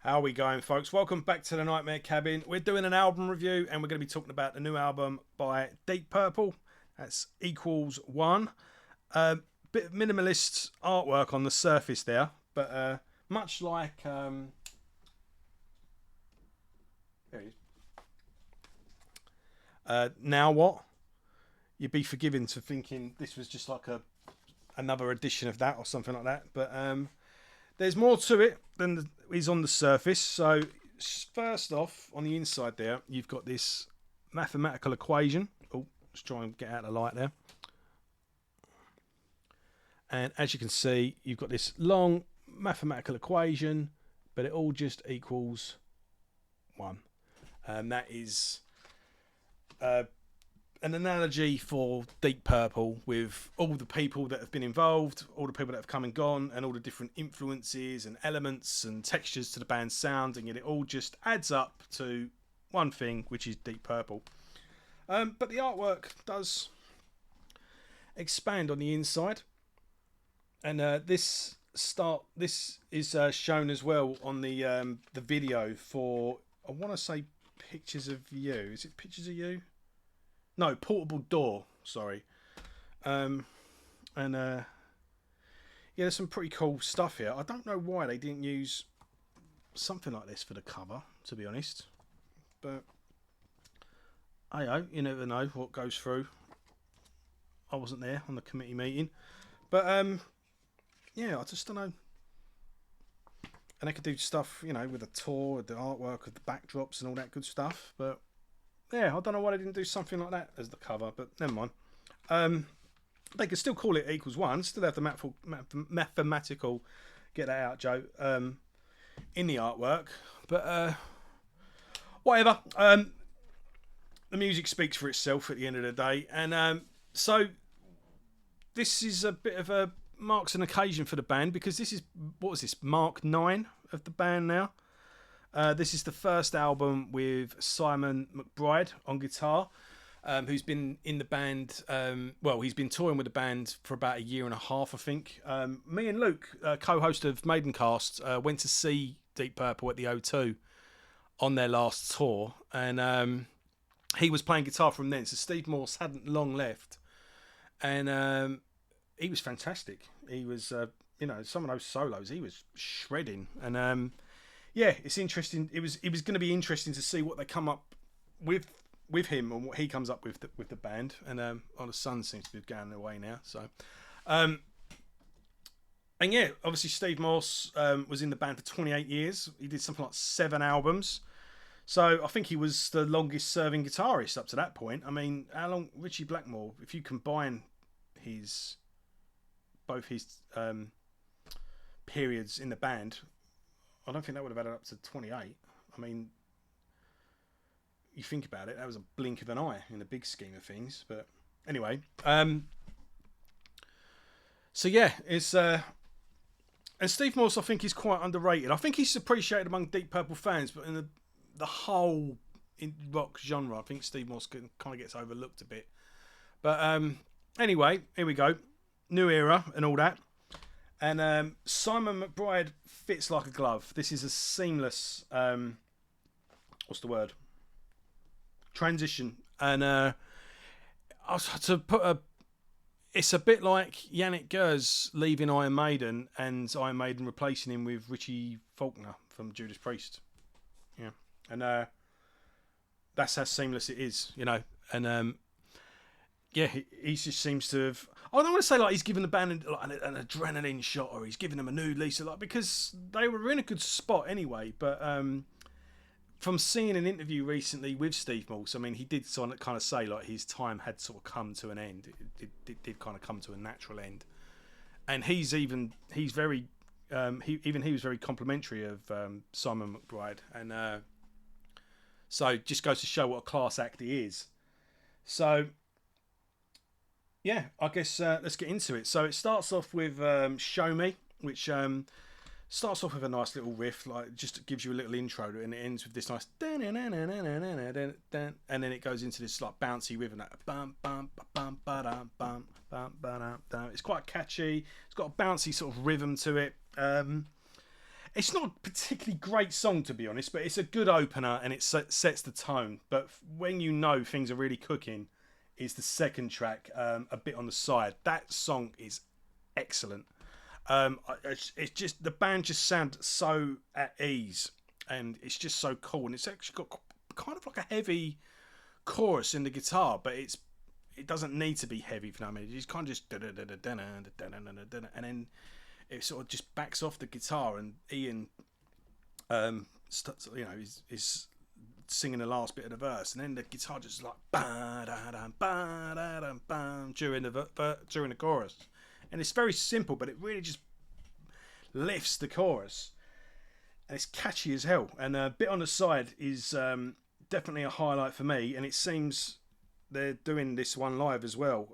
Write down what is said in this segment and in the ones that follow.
How are we going, folks? Welcome back to the Nightmare Cabin. We're doing an album review and we're going to be talking about the new album by Deep Purple. That's Equals One. Bit of minimalist artwork on the surface there, but much like there he is. Now What? You'd be forgiven for thinking this was just like another edition of that or something like that, but there's more to it than is on the surface. So first off, on the inside there, you've got this mathematical equation. Oh, let's try and get out of the light there. And as you can see, you've got this long mathematical equation, but it all just equals one. And that is an analogy for Deep Purple, with all the people that have been involved, all the people that have come and gone, and all the different influences and elements and textures to the band's sound, and yet it all just adds up to one thing, which is Deep Purple. But the artwork does expand on the inside, and this is shown as well on the video for, I want to say, Pictures of You. Is it Pictures of You? No, Portable Door, sorry. Yeah, there's some pretty cool stuff here. I don't know why they didn't use something like this for the cover, to be honest. But, you never know what goes through. I wasn't there on the committee meeting. But, yeah, I just don't know. And they could do stuff, with the tour, with the artwork, with the backdrops and all that good stuff. But yeah, I don't know why they didn't do something like that as the cover, but never mind. They could still call it Equals One, still have the mathematical, get that out, Joe, in the artwork. But whatever. The music speaks for itself at the end of the day. And so this is a bit of a marks an occasion for the band, because this is, what was this, Mark 9 of the band now. This is the first album with Simon McBride on guitar, who's been in the band. He's been touring with the band for about a year and a half, I think. Me and Luke, co-host of Maidencast, went to see Deep Purple at the O2 on their last tour, and he was playing guitar from then. So Steve Morse hadn't long left, and he was fantastic. He was, some of those solos, he was shredding, and yeah, it's interesting. It was going to be interesting to see what they come up with him and what he comes up with the band. And the sun seems to be going away now. So, and yeah, obviously Steve Morse was in the band for 28 years. He did something like 7 albums. So I think he was the longest serving guitarist up to that point. I mean, how long? Richie Blackmore, if you combine both his periods in the band, I don't think that would have added up to 28. I mean, you think about it, that was a blink of an eye in the big scheme of things. But anyway, so yeah, it's and Steve Morse, I think, is quite underrated. I think he's appreciated among Deep Purple fans, but in the whole rock genre, I think Steve Morse kind of gets overlooked a bit. But anyway, here we go, new era and all that. And Simon McBride fits like a glove. This is a seamless, what's the word? Transition. And it's a bit like Yannick Gers leaving Iron Maiden and Iron Maiden replacing him with Richie Faulkner from Judas Priest. Yeah. And that's how seamless it is, And yeah, he just seems to have. I don't want to say like he's given the band an adrenaline shot, or he's given them a new lease of life, because they were in a good spot anyway. But from seeing an interview recently with Steve Morse, I mean, he did sort of kind of say like his time had sort of come to an end. It did kind of come to a natural end, and he was very complimentary of Simon McBride, and so just goes to show what a class act he is. So. Yeah, I guess let's get into it. So it starts off with Show Me, which starts off with a nice little riff, like just gives you a little intro, and it ends with this nice, and then it goes into this like bouncy rhythm. It's quite catchy. It's got a bouncy sort of rhythm to it. It's not a particularly great song, to be honest, but it's a good opener and it sets the tone. But when you know things are really cooking, is the second track, A Bit on the Side. That song is excellent. It's just, the band just sound so at ease, and it's just so cool. And it's actually got kind of like a heavy chorus in the guitar, but it doesn't need to be heavy, if you know what I mean. It's kind of just and then it sort of just backs off the guitar, and Ian, is singing the last bit of the verse, and then the guitar just like during the chorus, and it's very simple, but it really just lifts the chorus, and it's catchy as hell. And A Bit on the Side is definitely a highlight for me, and it seems they're doing this one live as well.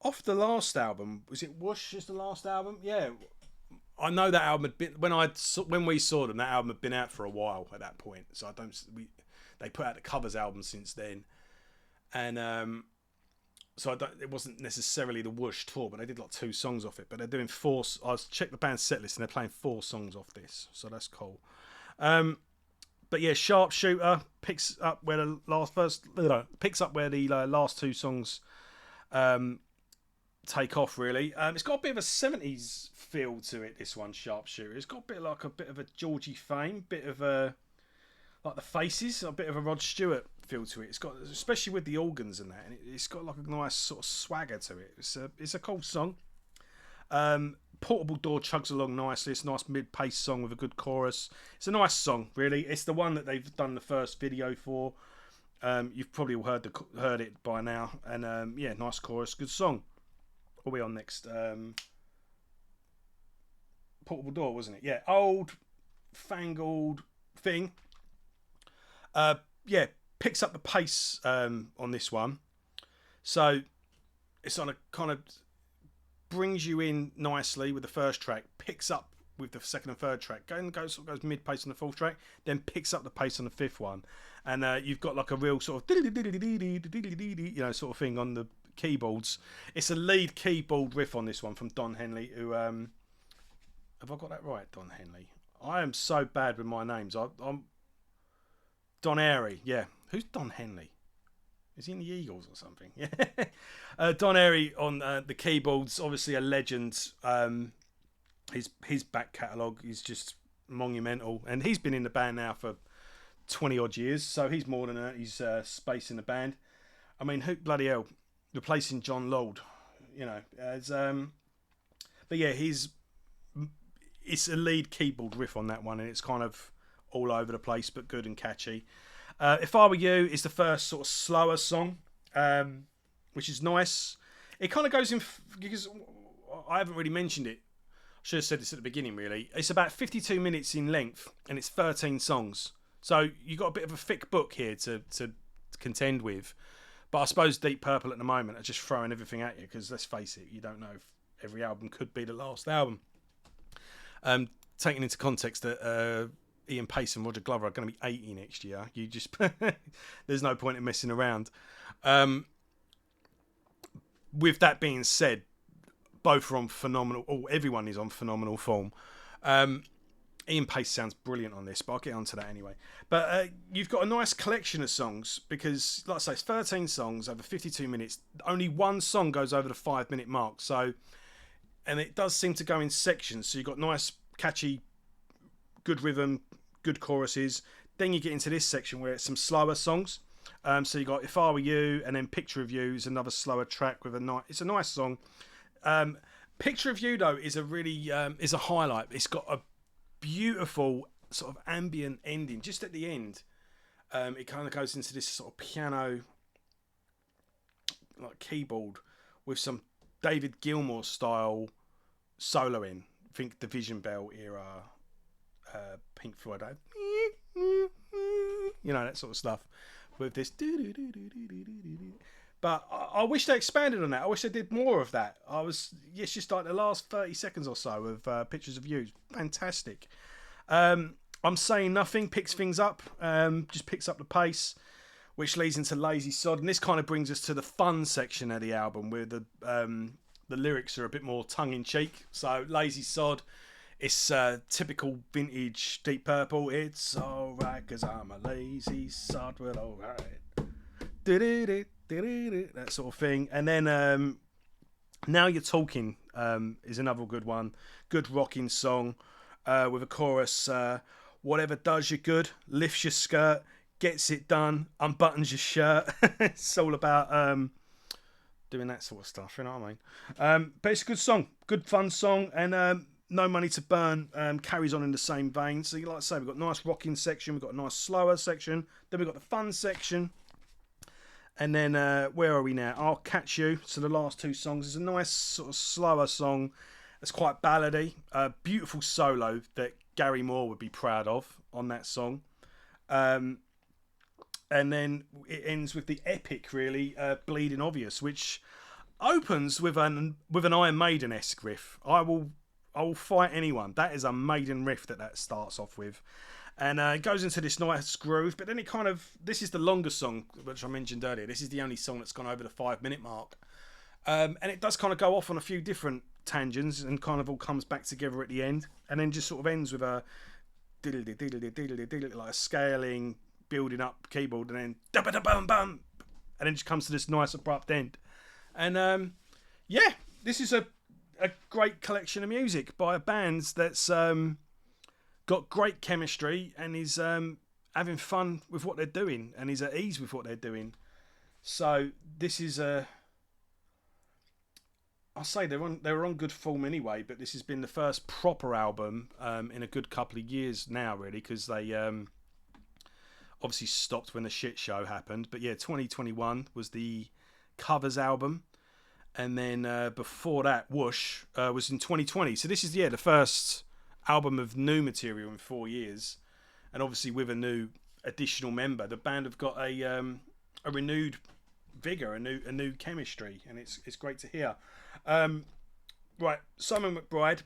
Off the last album, was it Whoosh is the last album? Yeah, I know that album had been, when we saw them, that album had been out for a while at that point. So they put out the covers album since then, and it wasn't necessarily the Whoosh tour, but they did like 2 songs off it. But they're doing 4. I checked the band's set list and they're playing 4 songs off this, so that's cool. But yeah, Sharpshooter picks up where the last 2 songs take off, really. It's got a bit of a 70s feel to it, this one, Sharpshooter. It's got a bit of a Georgie Fame, bit of a, like the Faces, a bit of a Rod Stewart feel to it. It's got, especially with the organs and that, and it's got like a nice sort of swagger to it. It's a cool song. Portable Door chugs along nicely. It's a nice mid-paced song with a good chorus. It's a nice song, really. It's the one that they've done the first video for. You've probably all heard it by now. And yeah, nice chorus, good song. What are we on next? Portable Door, wasn't it? Yeah, Old Fangled Thing. Yeah, picks up the pace on this one. So it's on a kind of brings you in nicely with the first track, picks up with the second and third track, goes mid pace on the fourth track, then picks up the pace on the fifth one, and you've got like a real sort of sort of thing on the keyboards. It's a lead keyboard riff on this one from Don Henley, who have I got that right? Don Henley. I am so bad with my names. I'm Don Airy. Yeah, who's Don Henley? Is he in the Eagles or something? Yeah. Don Airy on the keyboards, obviously a legend. His back catalogue is just monumental, and he's been in the band now for 20 odd years, so he's more than earned his space in the band. I mean, who bloody hell, replacing John Lord, you know. But yeah, it's a lead keyboard riff on that one, and it's kind of all over the place, but good and catchy. If I Were You is the first sort of slower song, which is nice. It kind of goes in, because I haven't really mentioned it. I should have said this at the beginning, really. It's about 52 minutes in length, and it's 13 songs. So you've got a bit of a thick book here to contend with. But I suppose Deep Purple at the moment are just throwing everything at you, because let's face it, you don't know if every album could be the last album. Taking into context that Ian Pace and Roger Glover are going to be 80 next year, you just there's no point in messing around. With that being said, both are on phenomenal, everyone is on phenomenal form. Ian Pace sounds brilliant on this, but I'll get onto that anyway. But you've got a nice collection of songs, because, like I say, it's 13 songs over 52 minutes. Only one song goes over the 5-minute mark. So, and it does seem to go in sections. So you've got nice, catchy, good rhythm, good choruses. Then you get into this section where it's some slower songs. So you got If I Were You, and then Picture of You is another slower track with it's a nice song. Picture of You, though, is a really is a highlight. It's got a beautiful sort of ambient ending just at the end. It kind of goes into this sort of piano, like keyboard, with some David Gilmour style soloing. Think Division Bell era, Pink Floyd, you know, that sort of stuff. With this, but I wish they expanded on that. I wish they did more of that. It's just like the last 30 seconds or so of Pictures of You. Fantastic. I'm Saying Nothing picks things up, just picks up the pace, which leads into Lazy Sod. And this kind of brings us to the fun section of the album, where the lyrics are a bit more tongue-in-cheek. So Lazy Sod It's typical vintage Deep Purple. It's alright, cause I'm a lazy sod with alright. That sort of thing. And then Now You're Talking is another good one. Good rocking song with a chorus. Whatever does you good, lifts your skirt, gets it done, unbuttons your shirt. It's all about doing that sort of stuff, you know what I mean? But it's a good song, good fun song, and No Money to Burn carries on in the same vein. So, like I say, we've got a nice rocking section, we've got a nice slower section, then we've got the fun section. And then where are we now? I'll Catch You. So the last two songs is a nice sort of slower song. It's quite ballady. Beautiful solo that Gary Moore would be proud of on that song. And then it ends with the epic, really, Bleeding Obvious, which opens with an Iron Maiden-esque riff. I will fight anyone. That is a Maiden riff that starts off with. And it goes into this nice groove, but then this is the longest song, which I mentioned earlier. This is the only song that's gone over the 5-minute mark. And it does kind of go off on a few different tangents and kind of all comes back together at the end. And then just sort of ends with a like a scaling, building up keyboard, and then da-ba-da-bum-bum. And then just comes to this nice abrupt end. And yeah, this is a great collection of music by a band that's got great chemistry and is having fun with what they're doing and is at ease with what they're doing. So this is I'll say they were on good form anyway, but this has been the first proper album in a good couple of years now, really, because they obviously stopped when the shit show happened. But yeah, 2021 was the covers album, and then before that, Whoosh was in 2020. So this is the first album of new material in 4 years, and obviously with a new additional member, the band have got a renewed vigor, a new chemistry, and it's great to hear. Right, Simon McBride,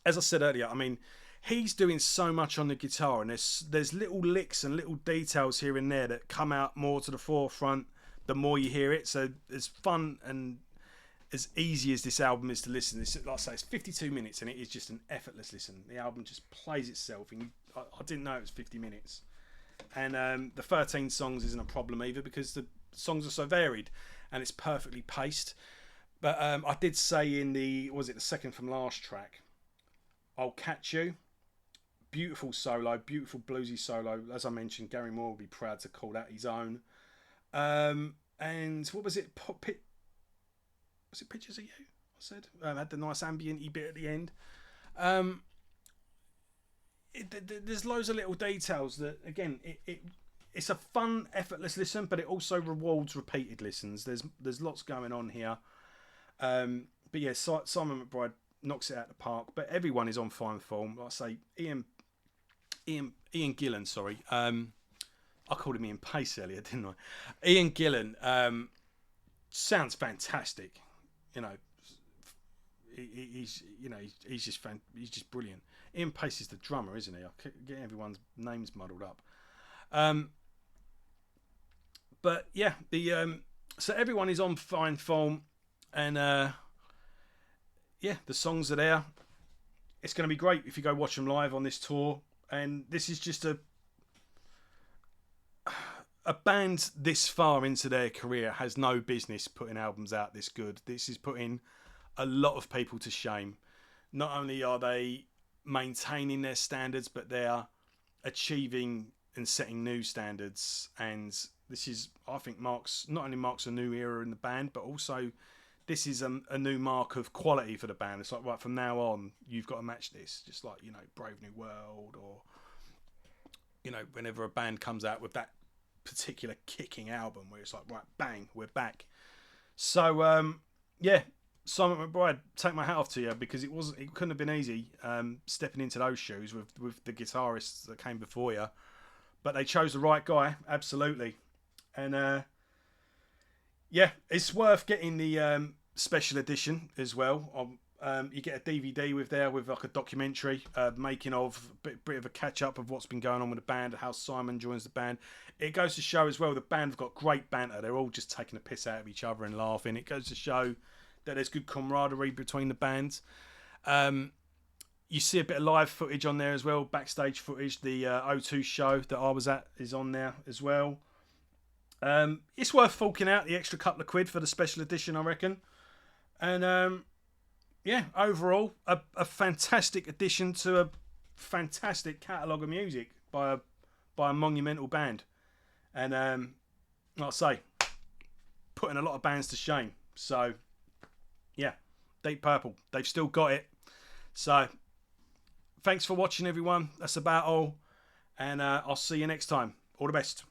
as I said earlier, I mean, he's doing so much on the guitar, and there's little licks and little details here and there that come out more to the forefront the more you hear it. So it's fun and as easy as this album is to listen. Like I say, it's 52 minutes, and it is just an effortless listen. The album just plays itself, and I didn't know it was 50 minutes. And the 13 songs isn't a problem either, because the songs are so varied, and it's perfectly paced. But I did say in the second from last track, I'll Catch You. Beautiful solo, beautiful bluesy solo. As I mentioned, Gary Moore will be proud to call that his own. And what was it? Was it Pictures of You? I said had the nice ambient-y bit at the end. There's loads of little details that, again, it's a fun, effortless listen, but it also rewards repeated listens. There's lots going on here. But yeah, Simon McBride knocks it out of the park. But everyone is on fine form. Like I say, Ian Gillan, sorry. I called him Ian Pace earlier, didn't I? Ian Gillan sounds fantastic. You know, he's just brilliant. Ian Pace is the drummer, isn't he? I get everyone's names muddled up. But yeah, so everyone is on fine form, and yeah, the songs are there. It's going to be great if you go watch them live on this tour. And this is just a band this far into their career has no business putting albums out this good. This is putting a lot of people to shame. Not only are they maintaining their standards, but they are achieving and setting new standards. And this is, I think, not only marks a new era in the band, but also this is a new mark of quality for the band. It's like, right, from now on, you've got to match this. Just like, Brave New World, or, whenever a band comes out with that particular kicking album where it's like, right, bang, we're back. So, yeah, Simon McBride, take my hat off to you, because it couldn't have been easy stepping into those shoes with the guitarists that came before you. But they chose the right guy, absolutely. And yeah, it's worth getting the special edition as well. You get a DVD with like a documentary making of a bit of a catch up of what's been going on with the band, how Simon joins the band. It goes to show as well the band have got great banter. They're all just taking a piss out of each other and laughing. It goes to show that there's good camaraderie between the bands. You see a bit of live footage on there as well, backstage footage. The O2 show that I was at is on there as well. It's worth forking out the extra couple of quid for the special edition, I reckon. And yeah, overall, a fantastic addition to a fantastic catalogue of music by a monumental band. And like I say, putting a lot of bands to shame. So yeah, Deep Purple, they've still got it. So thanks for watching, everyone. That's about all. And I'll see you next time. All the best.